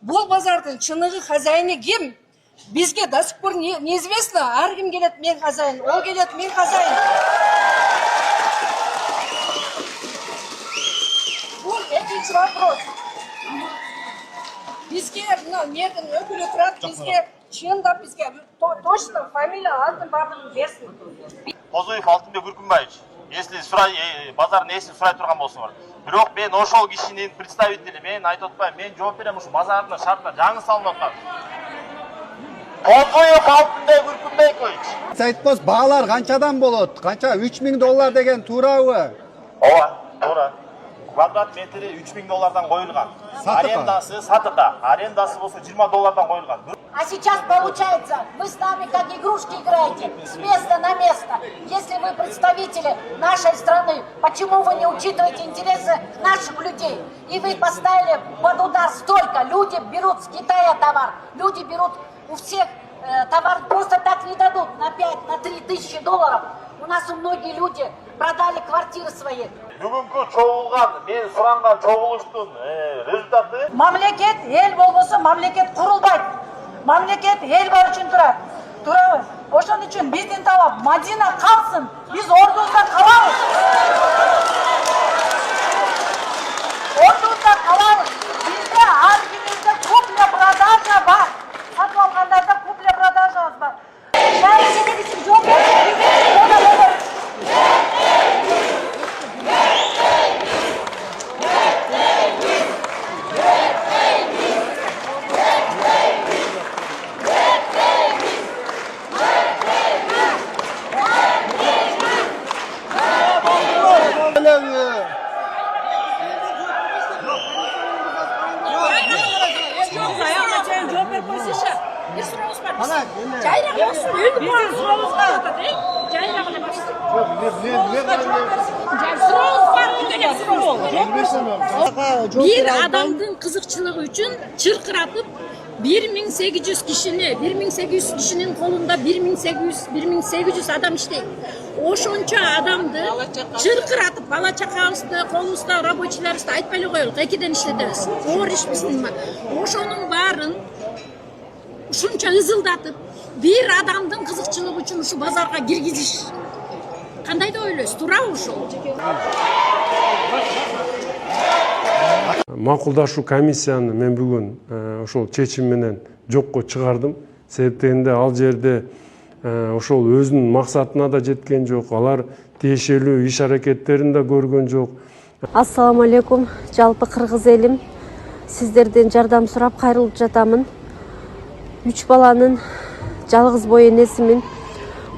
Бұл базардың чыныгы хозяины ким? Бизге до сих пор неизвестно. Ар ким келет мен хозяин, ол келет мен хозяин. Бұл екінші вопрос. Бизге мердің өкілі тұрады, бизге чындап бизге точно фамилия атын барын берсін. Козуев Алтынбек Үркүнбаевич, если базардың есін сұрай тұрған болсыңар. Бирок мен ошол кишинин представители, мен айтып атпайм, мен жооп берем, ушу базардын шартына жаңы салынып аткан. Козуев Алтынбек Үркүнбекович. Айтпос, баалар канчадан болот? Канча? 3000 доллар деген туурабы? Ооба, туура. Квадрат метри 3000 доллардан коюлган. Арендасы сатыкка. Арендасы болсо 20 доллардан коюлган. А сейчас получается, вы с нами как игрушки играете, с места на место. Если вы представители нашей страны, почему вы не учитываете интересы наших людей? И вы поставили под удар столько. Люди берут с Китая товар, люди берут у всех товар просто так не дадут на 5, на 3 тысячи долларов. У нас многие люди продали квартиры свои. Бүгүнкү чогулган, мен суранган чогулуштун результаты. Мамлекет эл болбосо мамлекет курулбайт. Мамлекет эл бар үчүн турат. Турабы? Ошон үчүн биздин талап Мадина калсын. Биз ордубузда калабыз. Ордубузда калабыз. Бизде ар бирибизде купля-продажа бар. Сатып алгандарда купля-продажабыз бар. Bir adamдын кызыкчылыгы үчүн чыркыратып 1800 кишинин колунда 1800 адам иштейт. Ошончо адамды чыркыратып бала чакабызды, колубузда рабочийлерибизди айтпай эле коелук, экиден иштетебиз. Оор иш биздин. Ошонун баарын ушунча ызылдатып, бир адамдын кызыкчылыгы үчүн ушу базарга киргизиш кандай деп ойлойсуз? Туурабы ушул? Макулдашуу комиссияны мен бүгүн ошол чечим менен жокко чыгардым. Себептенде ал жерде ошол өзүнүн максатына да жеткен жок. Алар тиешелүү иш аракеттерин да көргөн жок. Ассаламу алейкум, жалпы кыргыз элим. Сиздерден жардам сурап кайрылып жатамын. 3 баланын жалгыз бой энесимин.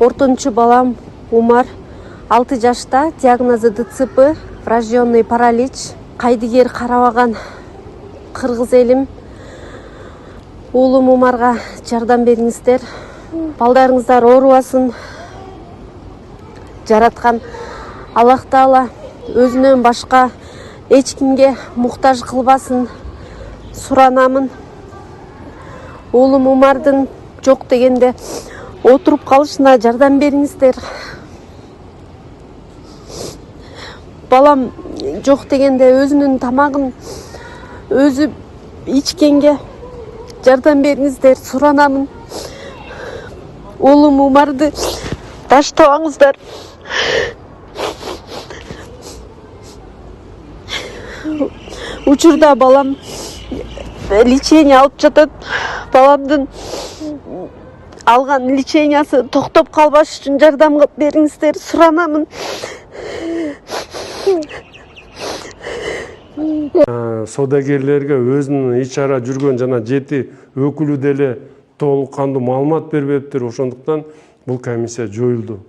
Ортончу балам Умар 6 жашта, диагнозу ДЦП, врожденный паралич. Кайдыгер карабаган кыргыз элим. Уулум Умарга жардам бериңиздер. Балдарыңыздар оорубасын. Жараткан Аллах Таала өзүнөн башка эч кимге муктаж кылбасын суранамын. Уулум Умардын жок дегенде отуруп калышына жардам бериңиздер. Балам жок дегенде өзүнүн тамагын өзү ичкенге жардам бериңиздер, суранамын. Уулум Умарды таштабаңыздар. Учурда балам лечение алып жатат. Баламдын алган лечениясы токтоп калбаш үчүн жардам бериңиздер, суранамын. Содагерлерге өзүнүн ич ара жүргөн жана 7 өкүлү деле толук кандуу маалымат бербептир. Ошондуктан бул комиссия жоюлду.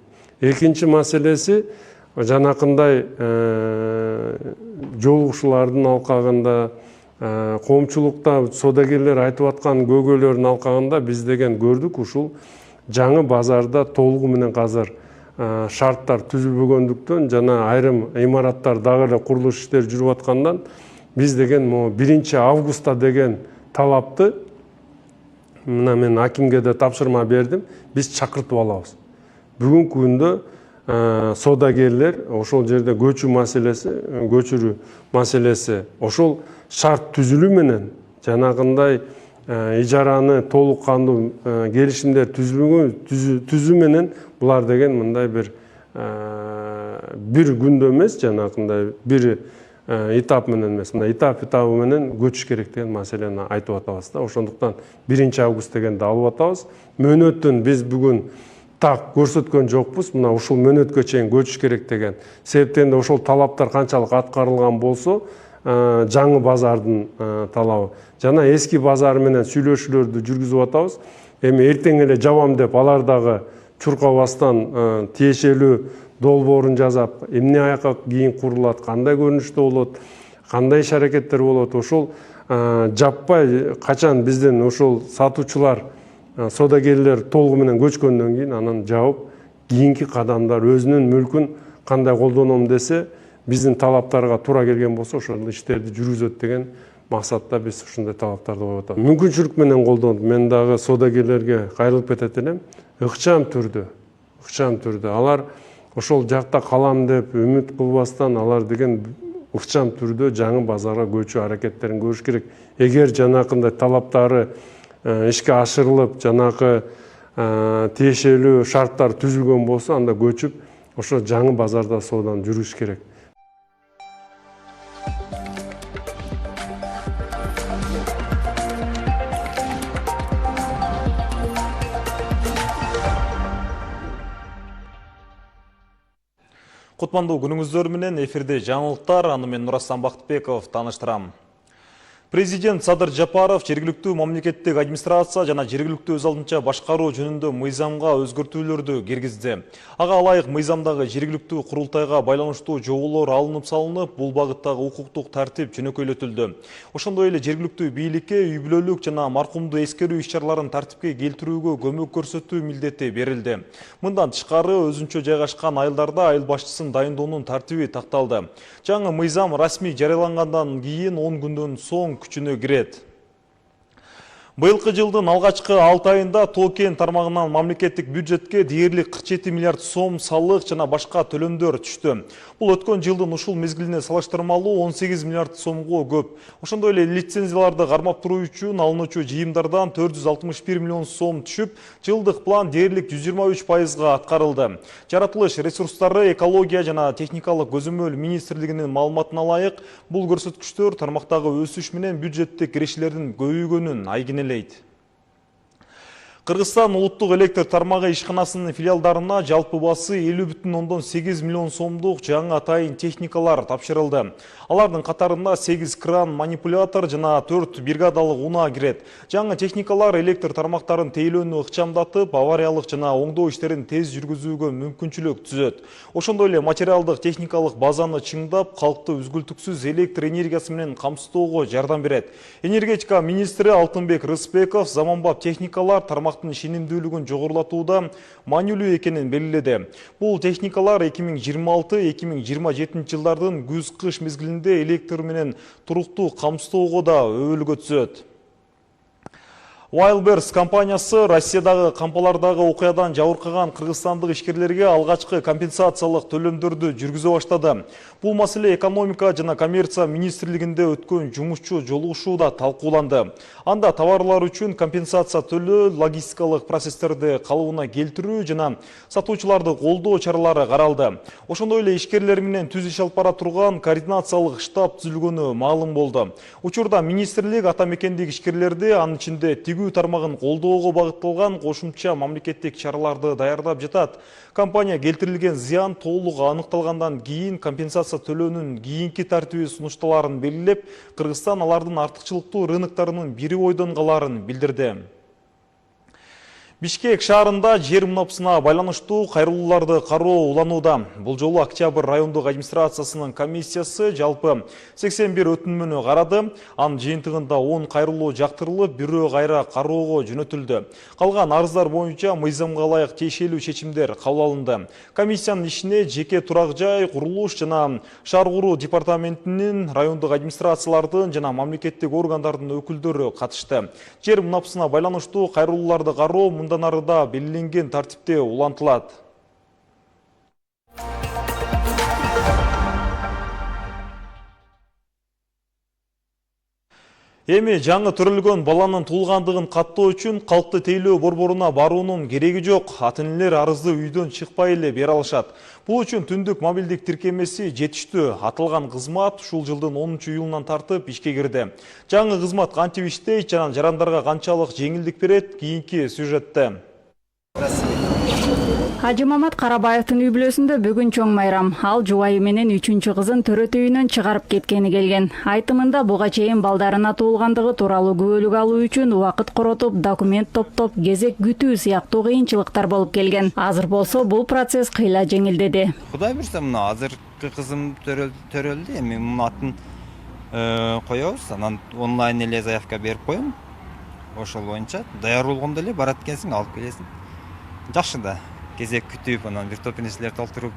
Экинчи маселеси жанакындай жолугушуулардын алкагында, коомчулукта содагерлер айтып аткан көйгөйлөрдүн алкагында биз деген көрдүк, ушул жаңы базарда толугу менен азыр шарттар түзүлбөгөндүктөн жана айрым имараттар дагы эле курулуш иштери жүрүп аткандан биз деген 1 августта деген талапты мына мен акимге да тапшырма бердим. Биз чакыртып алабыз. Бүгүнкү күндө содагерлер ошол жерде көчүрүү маселеси ошол шарт түзүлүү менен жанагындай ижараны толук кандуу келишимдер түзүү менен булар деген мындай бир күндө эмес, жанагындай бир этап менен эмес, мына этабы менен көчүш керек деген маселени айтып атабыз да. Ошондуктан 1 август дегенди алып атабыз. Мөөнөтүн биз бүгүн так көрсөткөн жокпуз. Мына ушул мөөнөткө чейин көчүш керек деген себептен да ошол талаптар канчалык аткарылган болсо, жаңы базардын талабы жана эски базар менен сүйлөшүүлөрдү жүргүзүп атабыз. Эми эртең эле жабам деп алар дагы чуркабастан тиешелүү долбоорун жасап, эмне аяка кийин курулат, кандай көрүнүштө болот, кандай иш-аракеттер болот, ошол жаппай качан биздин ошол сатуучулар, содагерлер толугу менен көчкөндөн кийин анан жабып, кийинки кадамдар өзүнүн мүлкүн кандай колдоном десе, биздин талаптарга туура келген болсо, ошол иштерди жүргүзөт деген максатта биз ушундай талаптарды коюп атабыз. Мүмкүнчүлүк менен колдонуп, мен дагы содагерлерге кайрылып кетет элем. Ыкчам түрдө алар ошол жакта калам деп үмүт кылбастан, алар деген ыкчам түрдө жаңы базарга көчүү аракеттерин көрүш керек. Эгер жанакындай талаптары ишке ашырылып, жанакы тиешелүү шарттар түзүлгөн болсо, анда көчүп, ошо жаңы базарда соодан жүрүш керек. Кутмандуу күнүңүздөр менен эфирде жаңылыктар, аны мен Нурастан Бактыбеков тааныштырам. Президент Садыр Жапаров жергиликтүү мамлекеттик администрация жана жергиликтүү өз алдынча башкаруу жөнүндө мыйзамга өзгөртүүлөрдү киргизди. Ага ылайык мыйзамдагы жергиликтүү курултайга байланыштуу жоболор алынып салынып, бул багыттагы укуктук тартип жөнөкөйлөтүлдү. Ошондой эле жергиликтүү бийликке үй бүлөлүк жана маркумду эскерүү иш-чараларын тартипке келтирүүгө көмөк көрсөтүү милдети берилди. Мындан тышкары өзүнчө жайгашкан айылдарда айыл башчысын дайындоонун тартиби такталды. Жаңы мыйзам расмий жарыялангандан кийин 10 күндөн соң күчүнө кирет. Быйылкы жылдын алгачкы 6 айында Тоо-Кен тармагынан мамлекеттик бюджетке дээрлик 47 миллиард сом салык жана башка төлөмдөр түштү. Бул өткөн жылдын ушул мезгилине салыштырмалуу 18 миллиард сомго көп. Ошондой эле лицензияларды кармап туруу үчүн алынуучу жыйымдардан 461 миллион сом түшүп, жылдык план дээрлик 123%га аткарылды. Жаратылыш ресурстары, экология жана техникалык көзөмөл министрлигинин маалыматына ылайык, бул көрсөткүчтөр тармактагы өсүш менен бюджеттик кирешилердин көбөйгөнүн айгинелейт. Кыргызстан улуттук электр тармагы ишканасынын филиалдарына жалпы басы 50,8 миллион сомдук жаңы атайын техникалар тапшырылды. Алардын катарында 8 кран, манипулятор жана 4 бригадалык унаа кирет. Жаңы техникалар электр тармактарын тейлөөнү ыкчамдатып, авариялык жана оңдоо иштерин тез жүргүзүүгө мүмкүнчүлүк түзөт. Ошондой эле материалдык техникалык базаны чыңдап, калкты үзгүлтүксүз электр энергиясы менен камсыздоого жардам берет. Энергетика министри Алтынбек Рыспеков заманбап техникалар тармак шинимдүүлүгүн жогорулатууда маанилүү экенин белгиледи. Бул техникалар 2026-2027 жылдардын күз-кыш мезгилинде электр менен туруктуу камсыздоого да өбөлгө түзөт. Wildberries компаниясы Россиядагы кампалардагы окуядан жабыркаган кыргызстандык ишкерлерге алгачкы компенсациялык төлөмдөрдү жүргүзө баштады. Бул маселе экономика жана коммерция министрлигинде өткөн жумушчу жолугушууда талкууланды. Анда товарлар үчүн компенсация төлөө, логистикалык процесстерди калыбына келтирүү жана сатуучуларды колдоо чаралары каралды. Ошондой эле ишкерлер менен түз иш алып бара турган координациялык штаб түзүлгөнү маалым болду. Учурда министрлик ата мекендик ишкерлерди, анын ичинде тигүү тармагын колдоого багытталган кошумча мамлекеттик чараларды даярдап жатат. Компания келтирилген зыян толук аныкталгандан кийин компенсация төлөөнүн кийинки тартиби сунушталарын белгилеп, Кыргызстан алардын артыкчылыктуу рыноктарынын бири бойдон каларын билдирди. Бишкек шаарында жер мунапысына байланыштуу кайрылууларды кароо уланууда. Бул жолу Октябрь райондук администрациясынын комиссиясы жалпы 81 өтүнмөнү карады. Анын жыйынтыгында 10 кайрылуу жактырылып, бирөө кайра кароого жөнөтүлдү. Калган арыздар боюнча мыйзамга ылайык тиешелүү чечимдер кабыл алынды. Комиссиянын ишине жеке турак жай, курулуш жана шаар куруу департаментинин, райондук администрациялардын жана мамлекеттик органдардын өкүлдөрү катышты. Жер мунапысына байланыштуу кайрылууларды кароо мындан арыда белгиленген тартипте улантылат. Эми жаңы төрөлгөн баланын туулгандыгын каттоо үчүн калкты тейлөө борборуна баруунун кереги жок. Ата-энелер арызды үйдөн чыкпай эле бере алышат. Бул үчүн түндүк мобилдик тиркемеси жетиштүү. Аталган кызмат ушул жылдын 10-июлунан тартып ишке кирди. Жаңы кызмат кантип иштейт жана жарандарга канчалык жеңилдик берет? Кийинки сюжетте. Хажы Мамат Карабаевдин үй бүлөсүндө бүгүн чоң майрам. Ал жубайы менен 3-чү кызын төрөтө үйүнөн чыгарып кеткени келген. Айтымында буга чейин балдарына туулгандыгы тууралуу күбөлүк алуу үчүн убакыт коротуп, документ топтоп, кезек күтүү сыяктуу кыйынчылыктар болуп келген. Азыр болсо бул процесс кыйла жеңилдеди. Кудай буйрса, мына азыркы кызым төрөлдү. Эми мунун атын коебуз, анан онлайн эле заявка берип коем. Ошол боюнча даяр болгондо эле барат экенсиң, алып келесиң. Жакшы да. Кезек күтүп, анан бир топ нерселер толтуруп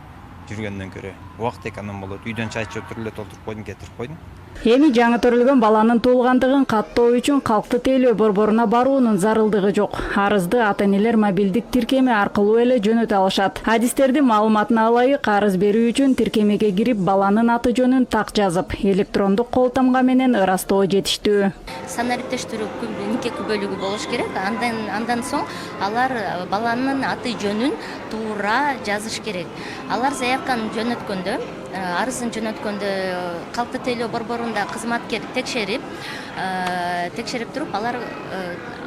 жүргөндөн көрө убакыт эконом болот. Үйдөн чай чөптүрүп эле толтуруп койдум, кетирип койдум. Эми жаңы төрөлгөн баланын туулгандыгын каттоо үчүн калкты тейлөө борборуна баруунун зарылдыгы жок. Арызды ата-энелер мобилдик тиркеме аркылуу эле жөнөтө алышат. Адистердин маалыматын алайык, арыз берүү үчүн тиркемеге кирип, баланын аты жөнүн так жазып, электрондук кол тамга менен ырастоо жетиштүү. Санариптештирүү нике күбөлүгү болуш керек. Андан соң алар баланын аты жөнүн туура жазыш керек. Алар заявканы жөнөткөндө, арызын жөнөткөндө калкты тейлөө борборунда кызматкер текшерип туруп, алар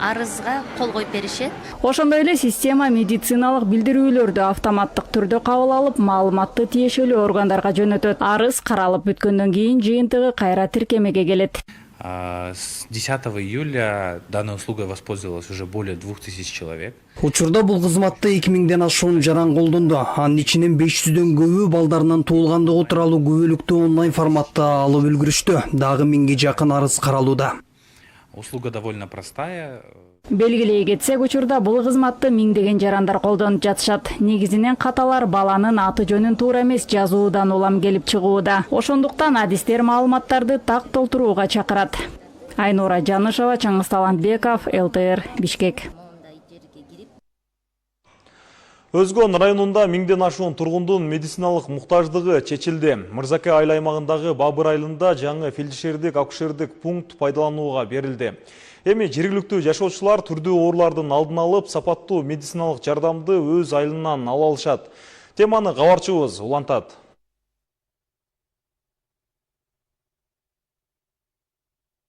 арызга кол коюп беришет. Ошондой эле система медициналык билдирүүлөрдү автоматтык түрдө кабыл алып, маалыматты тиешелүү органдарга жөнөтөт. Арыз каралып бүткөндөн кийин жыйынтыгы кайра тиркемеге келет. С 10 июля данной услугой воспользовалось уже более 2000 человек. Учурда бул кызматты 2000ден ашуун жаран колдонду. Анын ичинен 500дөн көбү балдарынын туулгандыгы тууралуу күбөлүктү онлайн форматта алып үлгүрүштү. Дагы 1000ге жакын арыз каралууда. Услуга довольно простая. Белгилей кетсек, учурда бул кызматты миңдеген жарандар колдонуп жатышат. Негизинен каталар баланын аты жөнүн туура эмес жазуудан улам келип чыгууда. Ошондуктан адистер маалыматтарды так толтурууга чакырат. Айнура Жанышева, Чыңгыз Талантбеков, ЛТР, Бишкек. Өзгөн районунда 1000ден ашуун тургундун медициналык муктаждыгы чечилди. Мырзаке айыл аймагындагы Бабыр айылында жаңы фельдшердик акушердик пункт пайдаланууга берилди. Эми жергиликтүү жашоочулар түрдүү оорулардын алдын алып, сапаттуу медициналык жардамды өз айылынан ала алышат. Теманы кабарчыбыз улантат.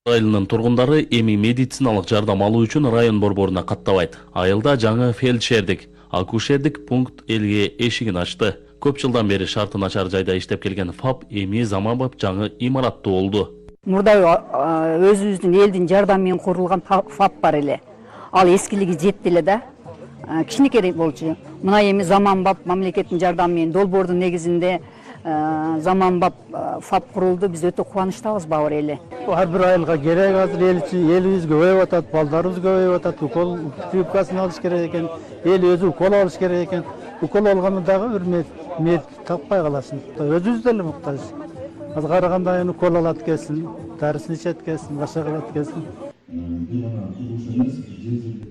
Айылынын тургундары эми медициналык жардам алуу үчүн район борборуна каттабайт. Айылда жаңы фельдшердик акушердик пункт элге эшигин ачты. Көп жылдан бери шарты начар жайда иштеп келген ФАП эми заманбап жаңы имаратты болду. Мурда өзүбүздүн элдин жардамы менен курулган ФАП бар эле. Ал эскилиги жетти эле да. Кичинекей болчу. Мына эми заманбап мамлекеттин жардамы менен долбоордун негизинде заманбап ФАП курулду. Биз өтө кубанычтабыз Бабыр эли. Ар бир айылга керек азыр элибиз көбөйүп атат, балдарыбыз көбөйүп атат. Укол прививкасын алыш керек экен. Эл өзү укол алыш керек экен. Укол алганда дагы бир мед таппай каласың. Өзүбүз деле муктаж. Az qaraganda yani kol alat gelsin, derisini içet gelsin, başa alat gelsin.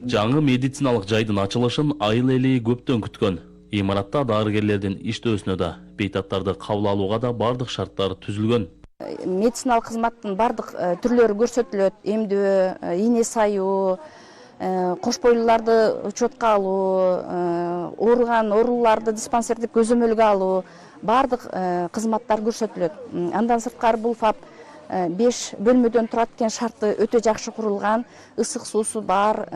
Жаңы медициналык жайдын ачылышын айыл эли көптөн күткөн. Имаратта дарыгерлердин иштөөсүнө да, бейтаттарды кабыл алууга да бардык шарттар түзүлгөн. Медициналык кызматтын бардык түрлөрү көрсөтүлөт. Эмдөө, ийне саюу, кош бойлууларды учетко алуу, ооруган ооруларды диспансердик көзөмөлгө алуу, бардык кызматтар көрсөтүлөт. Андан сырткары бул ФАП 5 бөлмөдөн турат экен, шарты өтө жакшы курулган, ысык суусу бар,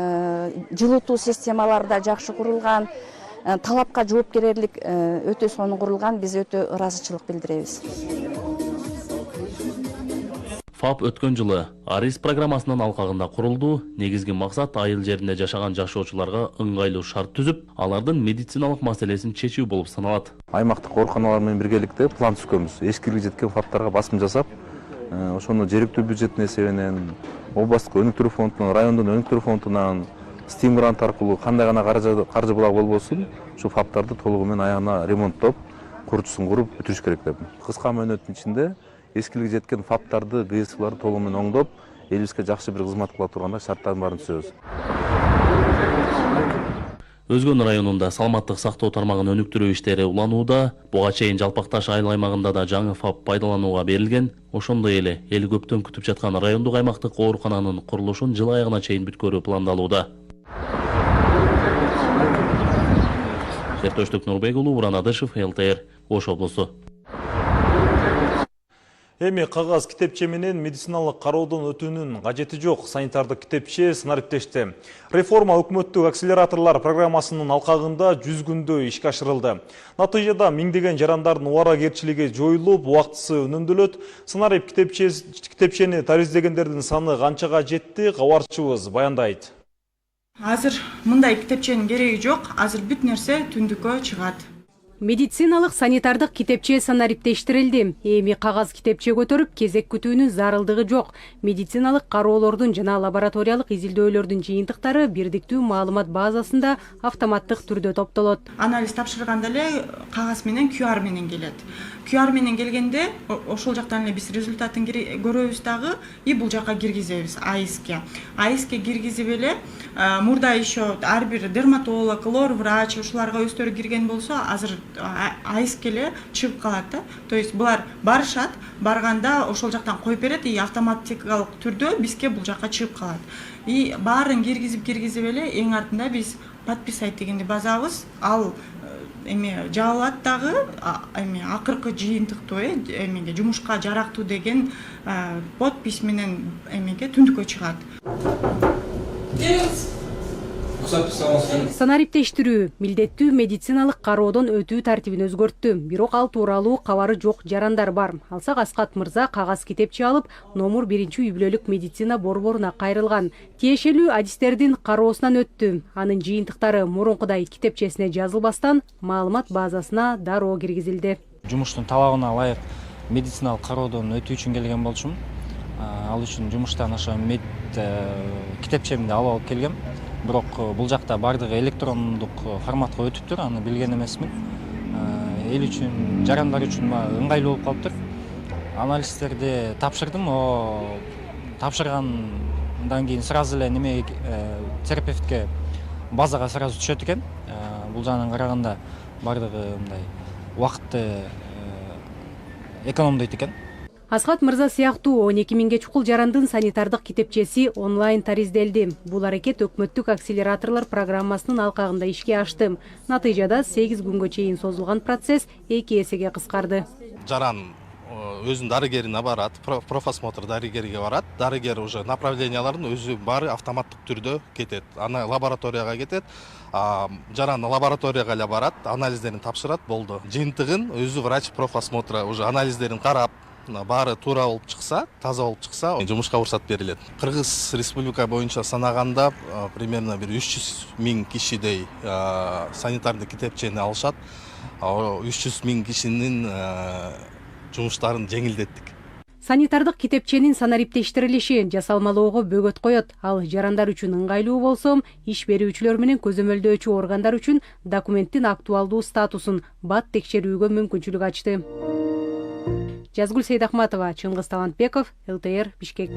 жылытуу системалары да жакшы курулган, талапка жоопкерлик өтө сонун курулган. Биз өтө ыраазычылык билдиребиз. ФАП өткөн жылы Арис программасынын алкагында курулду. Негизги максат айыл жеринде жашаган жашоочуларга ыңгайлуу шарт түзүп, алардын медициналык маселесин чечүү болуп саналат. Аймактык ооруканалар менен биргеликте план түзгөнбүз. Эскилиги жеткен ФАПтарга басым жасап, ошону жергиликтүү бюджеттин эсебинен, областтык өнүктүрүү фондунан, райондун өнүктүрүү фондунан, стим грант аркылуу кандай гана каржы булак болбосун, ушу ФАПтарды толугу менен аягына ремонттоп, курчусун куруп бүтүрүш керек деп. Кыска мөөнөттүн ичинде эскилиги жеткен ФАПтарды, ГСКларды толугу менен оңдоп, элибизге жакшы бир кызмат кыла тургандай шарттардын баарын түзөбүз. Өзгөн районунда саламаттык сактоо тармагын өнүктүрүү иштери уланууда. Буга чейин Жалпакташ айыл аймагында да жаңы ФАП пайдаланууга берилген. Ошондой эле эл көптөн күтүп жаткан райондук аймактык оорукананын курулушун жыл аягына чейин бүткөрүү пландалууда. Сертөштүк Нурбек уулу, Буран Адышев, ЛТР, Ош облусу. Эми кагаз китепче менен медициналык кароодон өтүүнүн кажети жок. Санитардык китепче сынариптешти. Реформа өкмөттүк акселераторлар программасынын алкагында 100 күндө ишке ашырылды. Натыйжада миңдеген жарандардын убаракерчилиги жоюлуп, убактысы үнөмдөлөт. Сынарип китепчени тариздегендердин саны канчага жетти, кабарчыбыз баяндайт. Азыр мындай китепченин кереги жок. Азыр бүт нерсе түндүккө чыгат. Медициналык санитардык китепче санариптештирилди. Эми кагаз китепче көтөрүп, кезек күтүүнүн зарылдыгы жок. Медициналык кароолордун жана лабораториялык изилдөөлөрдүн жыйынтыктары бирдиктүү маалымат базасында автоматтык түрдө топтолот. Анализ тапшырганда эле кагаз менен QR менен келет. QR менен келгенде ошол жактан эле биз результатын көрөбүз дагы, и бул жакка киргизебиз АИСке. АИСке киргизип эле мурда еще ар бир дерматолог, лор врач ушуларга өздөрү кирген болсо, азыр АИСке эле чыгып калат да. То есть булар барышат, барганда ошол жактан коюп берет, и автоматикалык түрдө бизге бул жакка чыгып калат. И баарын киргизип эле эң артында биз подписать дегенди базабыз, ал эме жабылат дагы, эме акыркы жыйынтыктуу эмеге жумушка жарактуу деген подпись менен эмеге түндүккө чыгат. Санариптештирүү милдеттүү медициналык кароодон өтүү тартибин өзгөрттү. Бирок ал тууралуу кабары жок жарандар бар. Алсак Аскат мырза кагаз китепче алып, номер 1-үй бүлөлүк медицина борборуна кайрылган. Тиешелүү адистердин кароосунан өттү. Анын жыйынтыктары мурункудай китепчесине жазылбастан маалымат базасына дароо киргизилди. Жумуштун талабына ылайык медициналык кароодон өтүү үчүн келген болчумун. Ал үчүн жумуштан ошо китепчемди алып келгем. Бирок бул жакта бардыгы электрондук форматка өтүптүр, аны билген эмесмин. Эл үчүн, жарандар үчүн ыңгайлуу болуп калыптыр. Анализдерди тапшырдым, тапшыргандан кийин сразу эле терапевтке базага сразу түшөт экен. Бул жагынан караганда бардыгы мындай убакытты экономдойт экен. Аскат мырза сыяктуу 12 миңге чукул жарандын санитардык китепчеси онлайн таризделди. Бул аракет өкмөттүк акселераторлор программасынын алкагында ишке ашты. Натыйжада 8 күнгө чейин созулган процесс 2 эсеге кыскарды. Жаран өзүнүн дарыгерине барат, профосмотр дарыгерге барат. Дарыгер уже направленияларын өзү баары автоматтык түрдө кетет. Аны лабораторияга кетет. Жаран лабораторияга эле барат, анализдерин тапшырат, болду. Жыйынтыгын өзү врач профосмотра уже анализдерин карап, баары туура болуп чыкса, таза болуп чыкса, жумушка уруксат берилет. Кыргыз республика боюнча санаганда примерно бир 300 миң кишидей санитардык китепчени алышат. 300 миң кишинин жумуштарын жеңилдеттик. Санитардык китепченин санариптештирилиши жасалмалоого бөгөт коет. Ал жарандар үчүн ыңгайлуу болсо, иш берүүчүлөр менен көзөмөлдөөчү органдар үчүн документтин актуалдуу статусун бат текшерүүгө мүмкүнчүлүк ачты. Жазгүл Сейдахматова, Чыңгыз Талантбеков, ЛТР, Бишкек.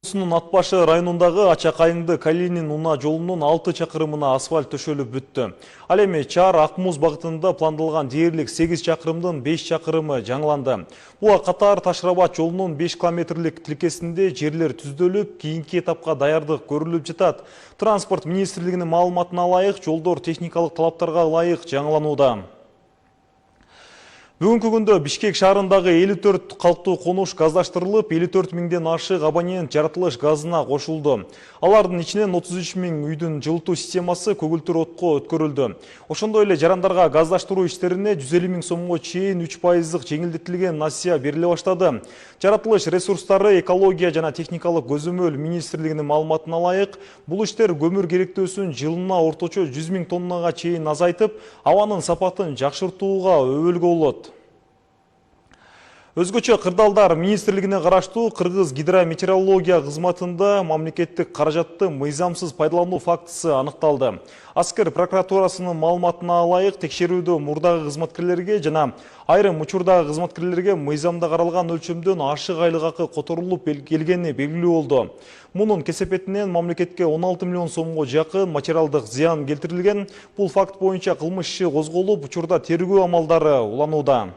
Атбашы районундагы Ачакайыңды Калинин Уна жолунун 6 чакырымына асфальт төшөлүп бүттү. Ал эми Чар Акмуз багытында пландалган дээрлик 8 чакырымдын 5 чакырымы жаңыланды. Буга катар Ташрабат жолунун 5 километрлик тилкесинде жерлер түздөлүп, кийинки этапка даярдык көрүлүп жатат. Транспорт министрлигинин маалыматына ылайык, жолдор техникалык талаптарга ылайык жаңыланууда. Бүгүнкү күндө Бишкек шаарындагы 54 калктуу конуш газдаштырылып, 54 миңден ашык абонент жаратылыш газына кошулду. Алардын ичинен 33 миң үйдүн жылытуу системасы көгүлтүр отко өткөрүлдү. Ошондой эле жарандарга газдаштыруу иштерине 150 миң сомго чейин 3% жеңилдетилген насыя бериле баштады. Жаратылыш ресурстары экология жана техникалык көзөмөл министрлигинин маалыматына ылайык, бул иштер көмүр керектөөсүн жылына орточо 100 миң тоннага чейин азайтып, абанын сапатын жакшыртууга өбөлгө болот. Өзгөчө Кырдаалдар министрлигине караштуу Кыргыз гидрометеорология кызматында мамлекеттик каражатты мыйзамсыз пайдалануу фактысы аныкталды. Аскер прокуратурасынын маалыматына ылайык текшерүүдө мурдагы кызматкерлерге жана айрым учурдагы кызматкерлерге мыйзамда каралган өлчөмдөн ашык айлык акы которулуп келгени белгилүү болду. Мунун кесепетинен мамлекетке 16 миллион сомго жакын материалдык зыян келтирилген. Бул факт боюнча кылмыш иши козголуп, учурда тергөө амалдары уланууда.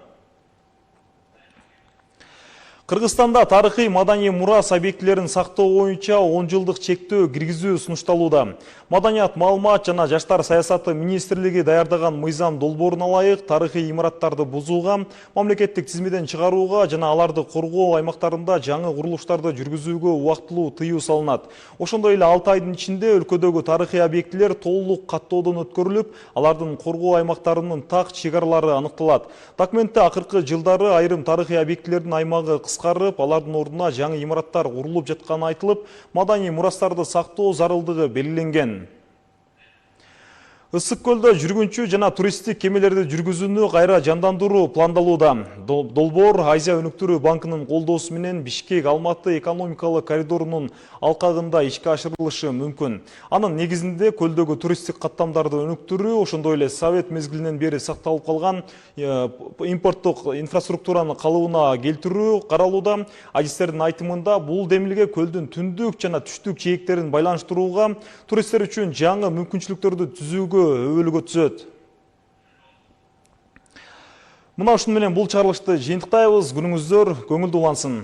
Кыргызстанда тарыхый маданий мурас объектилерин сактоо боюнча 10 жылдык чектөө киргизүү сунушталууда. Маданият, маалымат жана жаштар саясаты министрлиги даярдаган мыйзам долборуна ылайык тарыхый имараттарды бузууга, мамлекеттик тизмеден чыгарууга жана аларды коргоо аймактарында жаңы курулуштарды жүргүзүүгө убактылуу тыюу салынат. Ошондой эле 6 айдын ичинде өлкөдөгү тарыхый объектилер толук каттоодон өткөрүлүп, алардын коргоо аймактарынын так чек-аралары аныкталат. Документте акыркы жылдары айрым тарыхый объектилердин аймагы кыскарып, алардын ордуна жаңы имараттар курулуп жатканы айтылып, маданий мурастарды сактоо зарылдыгы белгиленген. Ысык көлдө жүргүнчү жана туристтик кемелерди жүргүзүүнү кайра жандандыруу пландалууда. Долбоор Азия өнүктүрүү банкынын колдоосу менен Бишкек Алматы экономикалык коридорунун алкагында ишке ашырылышы мүмкүн. Анын негизинде көлдөгү туристтик каттамдарды өнүктүрүү, ошондой эле Совет мезгилинен бери сакталып калган импорттук инфраструктураны калыбына келтирүү каралууда. Адистердин айтымында бул демилге көлдүн түндүк жана түштүк жээктерин байланыштырууга, туристтер үчүн жаңы мүмкүнчүлүктөрдү түзүүгө өбөлгө түзөт. Мына ушуну менен бул чыгарылышты жыйынтыктайбыз. Күнүңүздөр көңүлдүү улансын.